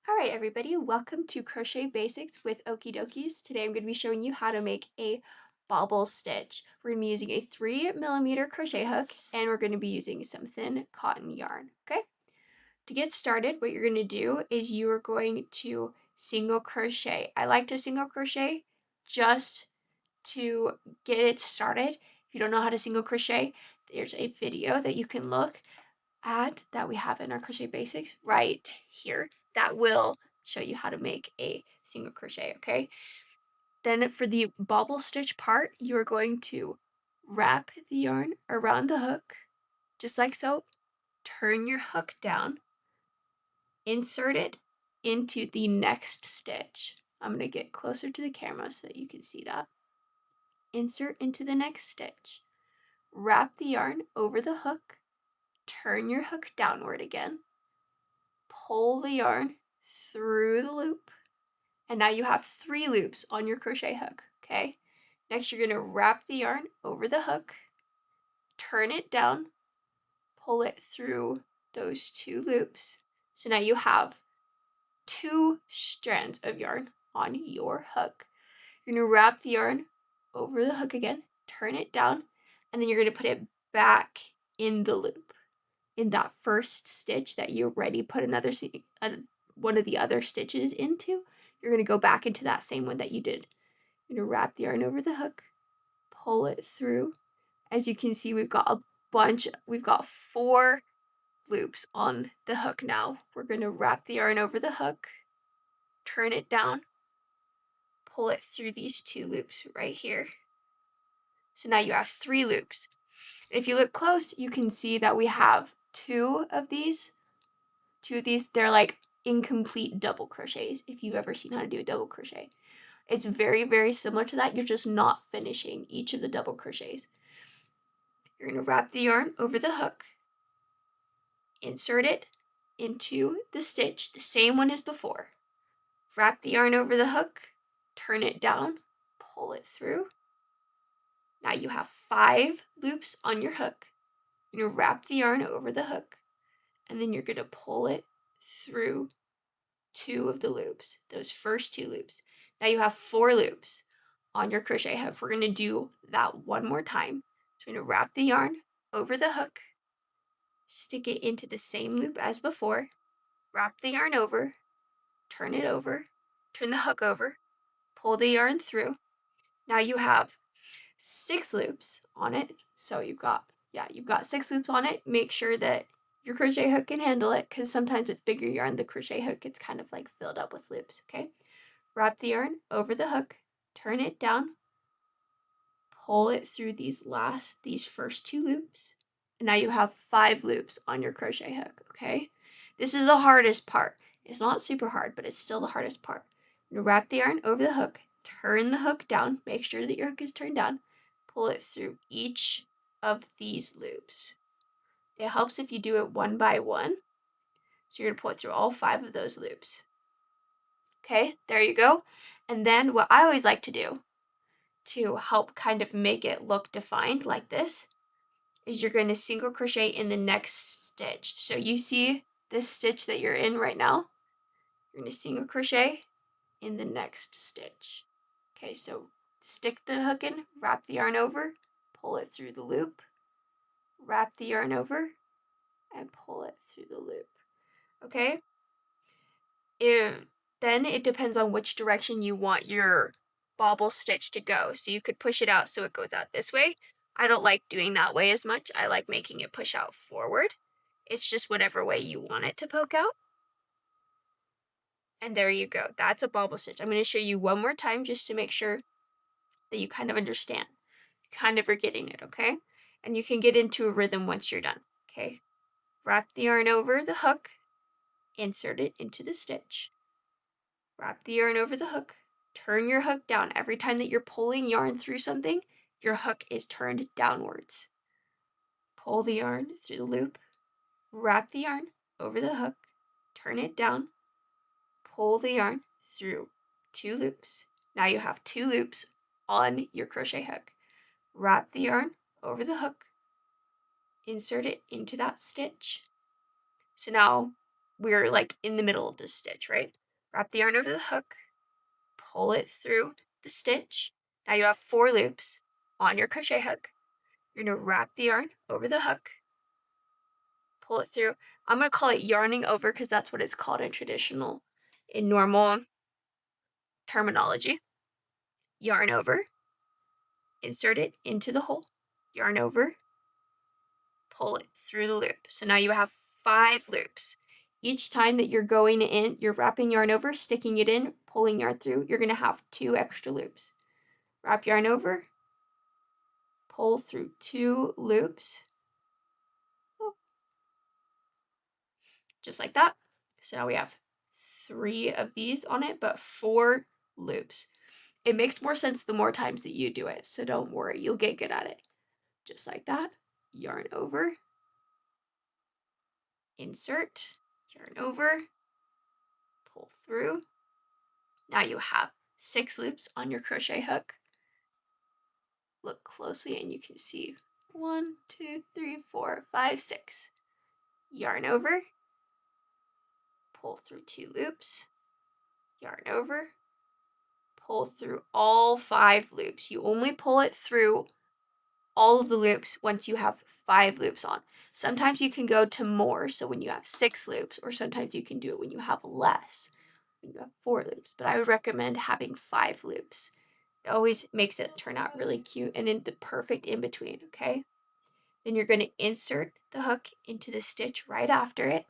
Alright everybody, welcome to Crochet Basics with Okey Dokeys. Today I'm going to be showing you how to make a bobble stitch. We're going to be using a 3mm crochet hook and we're going to be using some thin cotton yarn, okay? To get started, what you're going to do is you are going to single crochet. I like to single crochet just to get it started. If you don't know how to single crochet, there's a video that you can look at that we have in our crochet basics right here that will show you how to make a single crochet, okay? Then for the bobble stitch part, you're going to wrap the yarn around the hook, just like so. Turn your hook down, insert it into the next stitch. I'm going to get closer to the camera so that you can see that. Insert into the next stitch. Wrap the yarn over the hook, turn your hook downward again, pull the yarn through the loop, and now you have 3 loops on your crochet hook, okay? Next, you're going to wrap the yarn over the hook, turn it down, pull it through those 2 loops. So now you have 2 strands of yarn on your hook. You're going to wrap the yarn over the hook again, turn it down, and then you're going to put it back in the loop. In that first stitch that you already put one of the other stitches into, you're going to go back into that same one that you did. You're going to wrap the yarn over the hook, pull it through. As you can see, we've got 4 loops on the hook now. We're going to wrap the yarn over the hook, turn it down, pull it through these 2 loops right here. So now you have 3 loops. And if you look close, you can see that we have 2 of these. They're like incomplete double crochets, if you've ever seen how to do a double crochet. It's very, very similar to that. You're just not finishing each of the double crochets. You're going to wrap the yarn over the hook, insert it into the stitch, the same one as before. Wrap the yarn over the hook, turn it down, pull it through. Now you have 5 loops on your hook. You're going to wrap the yarn over the hook, and then you're going to pull it through 2 of the loops, those first 2 loops. Now you have 4 loops on your crochet hook. We're going to do that one more time. So we're going to wrap the yarn over the hook, stick it into the same loop as before, wrap the yarn over, turn the hook over, pull the yarn through. Now you have 6 loops on it. So you've got 6 loops on it. Make sure that your crochet hook can handle it, because sometimes with bigger yarn, the crochet hook gets kind of like filled up with loops, okay? Wrap the yarn over the hook, turn it down, pull it through these first 2 loops, and now you have 5 loops on your crochet hook, okay? This is the hardest part. It's not super hard, but it's still the hardest part. You're gonna wrap the yarn over the hook, turn the hook down, make sure that your hook is turned down, pull it through each of these loops. It helps if you do it one by one. So you're going to pull it through all 5 of those loops. Okay, there you go. And then what I always like to do to help kind of make it look defined like this is you're going to single crochet in the next stitch. So you see this stitch that you're in right now? You're going to single crochet in the next stitch. Okay, so stick the hook in, wrap the yarn over, pull it through the loop, wrap the yarn over, and pull it through the loop. Okay? Then it depends on which direction you want your bobble stitch to go. So you could push it out so it goes out this way. I don't like doing that way as much. I like making it push out forward. It's just whatever way you want it to poke out. And there you go. That's a bobble stitch. I'm going to show you one more time just to make sure that you kind of understand. Kind of are getting it, okay? And you can get into a rhythm once you're done, okay? Wrap the yarn over the hook, insert it into the stitch. Wrap the yarn over the hook, turn your hook down. Every time that you're pulling yarn through something, your hook is turned downwards. Pull the yarn through the loop, wrap the yarn over the hook, turn it down, pull the yarn through 2 loops. Now you have 2 loops on your crochet hook. Wrap the yarn over the hook, insert it into that stitch. So now we're like in the middle of this stitch, right? Wrap the yarn over the hook, pull it through the stitch. Now you have 4 loops on your crochet hook. You're gonna wrap the yarn over the hook, pull it through. I'm gonna call it yarning over because that's what it's called in normal terminology. Yarn over, insert it into the hole, yarn over, pull it through the loop. So now you have 5 loops. Each time that you're going in, you're wrapping yarn over, sticking it in, pulling yarn through, you're going to have 2 extra loops. Wrap yarn over, pull through 2 loops, just like that. So now we have 3 of these on it, but 4 loops. It makes more sense the more times that you do it, so don't worry, you'll get good at it. Just like that, yarn over, insert, yarn over, pull through. Now you have 6 loops on your crochet hook. Look closely and you can see 1, 2, 3, 4, 5, 6. Yarn over, pull through 2 loops, yarn over, pull through all 5 loops. You only pull it through all of the loops once you have 5 loops on. Sometimes you can go to more, so when you have 6 loops, or sometimes you can do it when you have less, when you have 4 loops. But I would recommend having 5 loops. It always makes it turn out really cute and in the perfect in between, okay? Then you're going to insert the hook into the stitch right after it.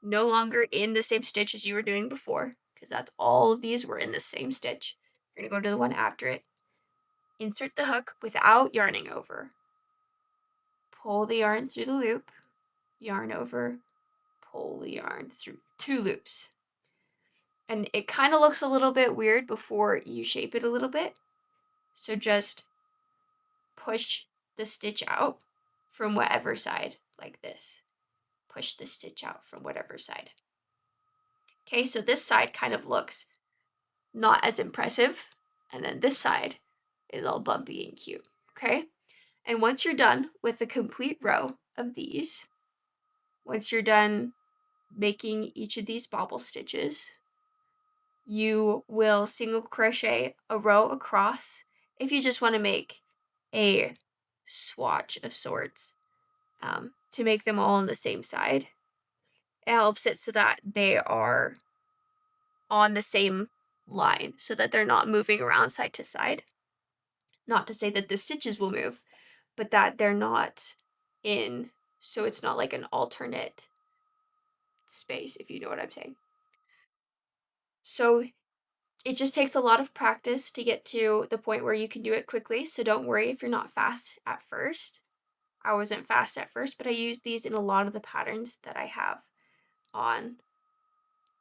No longer in the same stitch as you were doing before, because that's all of these were in the same stitch. You're going to go to the one after it. Insert the hook without yarning over. Pull the yarn through the loop, yarn over, pull the yarn through 2 loops. And it kind of looks a little bit weird before you shape it a little bit. So just push the stitch out from whatever side, like this. Push the stitch out from whatever side. Okay, so this side kind of looks not as impressive, and then this side is all bumpy and cute, okay? And once you're done with the complete row of these, once you're done making each of these bobble stitches, you will single crochet a row across if you just want to make a swatch of sorts, to make them all on the same side. It helps it so that they are on the same line, so that they're not moving around side to side. Not to say that the stitches will move, but that they're not in, so it's not like an alternate space, if you know what I'm saying. So it just takes a lot of practice to get to the point where you can do it quickly, so don't worry if you're not fast at first. I wasn't fast at first, but I use these in a lot of the patterns that I have on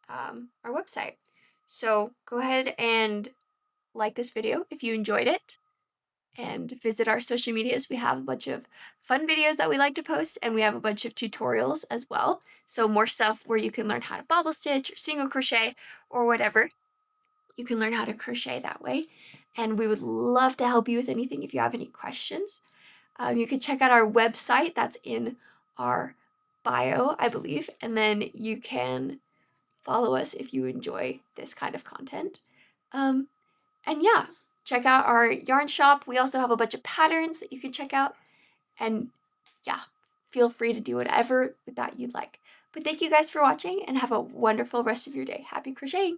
our website. So go ahead and like this video if you enjoyed it, and visit our social medias. We have a bunch of fun videos that we like to post, and we have a bunch of tutorials as well. So more stuff where you can learn how to bobble stitch or single crochet or whatever. You can learn how to crochet that way. And we would love to help you with anything if you have any questions. You can check out our website. That's in our bio, I believe. And then you can follow us if you enjoy this kind of content. And yeah, check out our yarn shop. We also have a bunch of patterns that you can check out. And yeah, feel free to do whatever with that you'd like. But thank you guys for watching, and have a wonderful rest of your day. Happy crocheting!